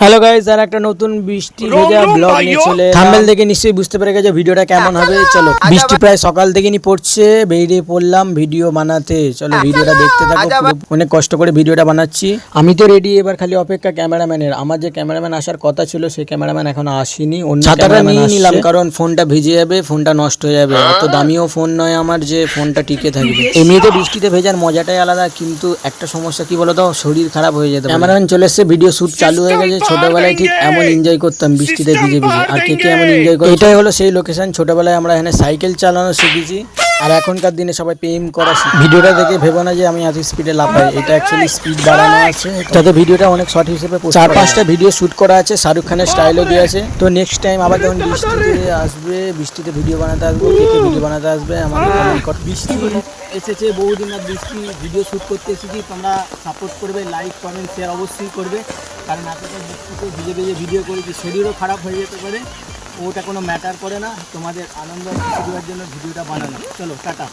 Hello guys, আর একটা নতুন বৃষ্টি ভেজা ব্লগ নিয়ে চলে থাম্বনেল দেখে নিশ্চয়ই বুঝতে পেরে গেছো ভিডিওটা কেমন হবে। চলো, বৃষ্টি প্রায় সকাল থেকে নি পড়ছে, বেরিয়ে পড়লাম ভিডিও বানাতে। চলো ভিডিওটা দেখতে থাকো, অনেক কষ্ট করে ভিডিওটা বানাচ্ছি। আমি তো রেডি, এবার খালি অপেক্ষা ক্যামেরাম্যানের। আমার যে ক্যামেরাম্যান আসার কথা ছিল সেই ক্যামেরাম্যান এখনো আসেনি। অন্য ছাতাটা নিয়ে নিলাম কারণ ফোনটা ভিজে যাবে, ফোনটা নষ্ট হয়ে যাবে। অত দামিও ফোন নয় আমার যে ফোনটা টিকে থাকবে। এমনিতে বৃষ্টিতে ভেজার মজাটাই আলাদা, কিন্তু একটা সমস্যা কি বলতো, শরীর খারাপ হয়ে যেত। ক্যামেরাম্যান চলে এসছে, ভিডিও শুট চালু হয়ে গেছে। ছোটবেলায় ঠিক এমন এনজয় করতাম বৃষ্টিতে ভিজে ভিজে। আর কে কে এমন এনজয় করে, এটাই হলো সেই লোকেশন। ছোটবেলায় আমরা এখানে সাইকেল চালানো শিখেছি, আর এখনকার দিনে সবাই প্রেম করা শিখে। ভিডিওটা দেখে ভেবো না যে আমি এত স্পিডে লাফাই, এটা অ্যাকচুয়ালি স্পিড বাড়ানো আছে, যাতে ভিডিওটা অনেক শর্ট হিসেবে 4-5টা ভিডিও শুট করা আছে, শাহরুখ খানের স্টাইলও দিয়ে আছে। তো নেক্সট টাইম আবার যখন বৃষ্টিতে আসবে, বৃষ্টিতে ভিডিও বানাতে আসবো, কে কে ভিডিও বানাতে আসবে আমাকে কমেন্ট কর। বৃষ্টি এসেছে, বহুদিন আর বৃষ্টি ভিডিও শ্যুট করতে এসেছি। তোমরা সাপোর্ট করবে, লাইক কমেন্ট শেয়ার অবশ্যই করবে, কারণ এতটা বৃষ্টিতে ভিজে ভিজে ভিডিও করেছি, শরীরও খারাপ হয়ে যেতে পারে। ওটা কোনো ম্যাটার করে না, তোমাদের আনন্দ খুশি দেওয়ার জন্য ভিডিওটা বানানো। চলো টাটা।